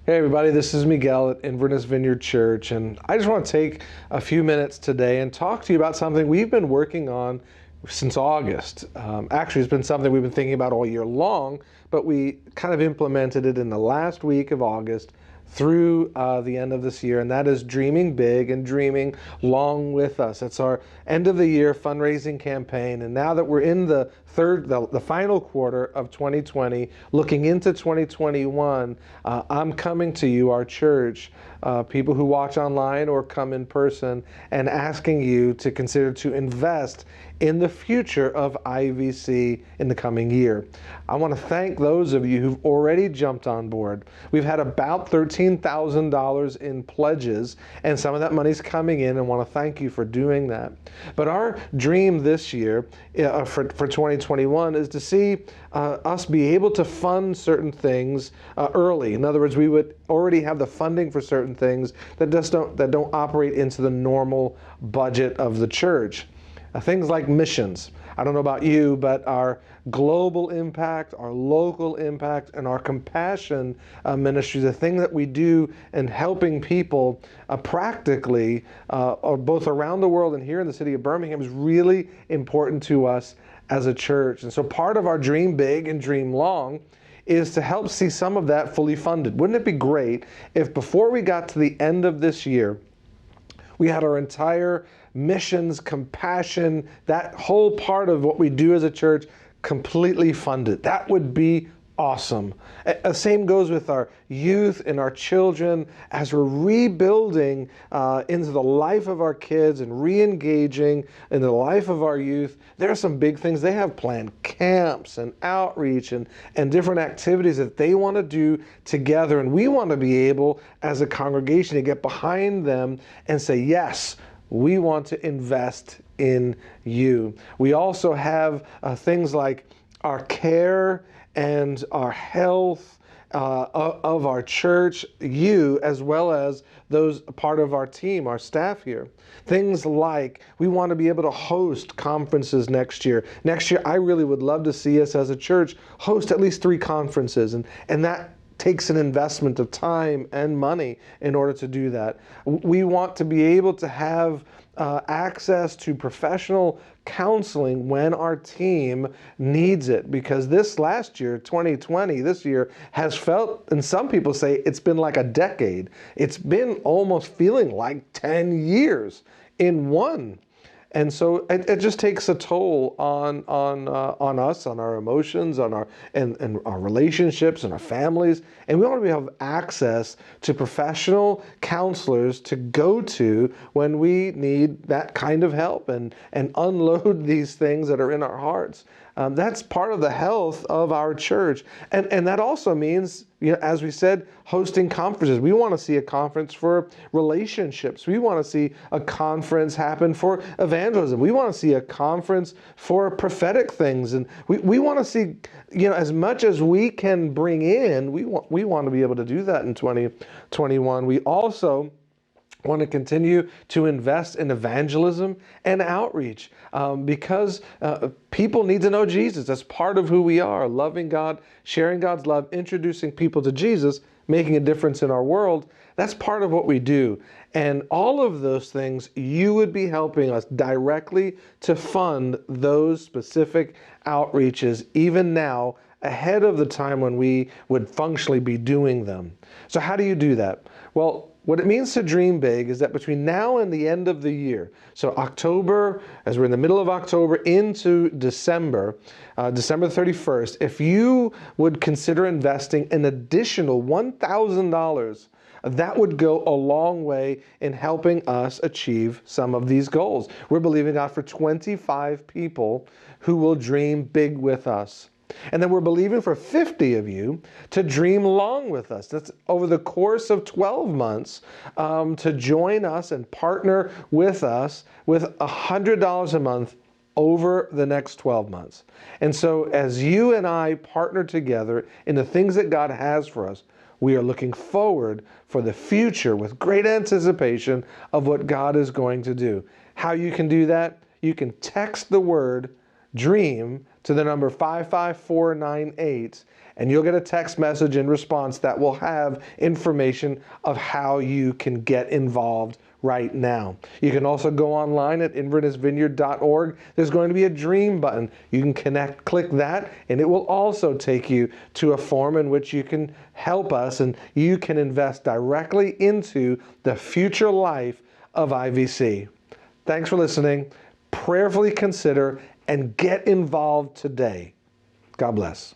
Hey everybody, this is Miguel at Inverness Vineyard Church, and I just want to take a few minutes today and talk to you about something we've been working on since August. Actually, it's been something we've been thinking about all year long, but we kind of implemented it in the last week of August through the end of this year, and that is dreaming big and dreaming long with us. It's our end of the year fundraising campaign, and now that we're in the final quarter of 2020, looking into 2021, I'm coming to you, our church, people who watch online or come in person, and asking you to consider to invest in the future of IVC in the coming year. I want to thank those of you who've already jumped on board. We've had about $13,000 in pledges, and some of that money's coming in, and want to thank you for doing that. But our dream this year for 2021 is to see us be able to fund certain things early. In other words, we would already have the funding for certain things that don't operate into the normal budget of the church. Things like missions. I don't know about you, but our global impact, our local impact, and our compassion ministry, the thing that we do in helping people practically, both around the world and here in the city of Birmingham, is really important to us as a church. And so part of our dream big and dream long is to help see some of that fully funded. Wouldn't it be great if before we got to the end of this year, we had our entire missions, compassion, that whole part of what we do as a church completely funded? That would be awesome. Same goes with our youth and our children as we're rebuilding into the life of our kids and re-engaging in the life of our youth. There are some big things they have planned, camps and outreach and different activities that they want to do together. And we want to be able, as a congregation, to get behind them and say, yes, we want to invest in you. We also have things like our care and our health of our church, you, as well as those part of our team, our staff here. Things like we want to be able to host conferences next year. Next year, I really would love to see us as a church host at least 3 conferences, and that takes an investment of time and money in order to do that. We want to be able to have access to professional counseling when our team needs it, because this last year, 2020, this year has felt, and some people say it's been like a decade. It's been almost feeling like 10 years in one. And so it just takes a toll on us, on our emotions, on our relationships and our families. And we want to have access to professional counselors to go to when we need that kind of help and unload these things that are in our hearts. That's part of the health of our church. And that also means, as we said, hosting conferences. We want to see a conference for relationships. We want to see a conference happen for evangelism. We want to see a conference for prophetic things. And we want to see, as much as we can bring in, we want to be able to do that in 2021. We also want to continue to invest in evangelism and outreach because people need to know Jesus. That's part of who we are, loving God, sharing God's love, introducing people to Jesus, making a difference in our world. That's part of what we do. And all of those things, you would be helping us directly to fund those specific outreaches, even now, ahead of the time when we would functionally be doing them. So how do you do that? Well, what it means to dream big is that between now and the end of the year, so October, as we're in the middle of October into December, December 31st, if you would consider investing an additional $1,000, that would go a long way in helping us achieve some of these goals. We're believing God for 25 people who will dream big with us. And then we're believing for 50 of you to dream long with us. That's over the course of 12 months to join us and partner with us with $100 a month over the next 12 months. And so as you and I partner together in the things that God has for us, we are looking forward for the future with great anticipation of what God is going to do. How you can do that? You can text the word DREAM to the number 55498, and you'll get a text message in response that will have information of how you can get involved right now. You can also go online at invernessvineyard.org. There's going to be a DREAM button. You can click that, and it will also take you to a form in which you can help us and you can invest directly into the future life of IVC. Thanks for listening. Prayerfully consider and get involved today. God bless.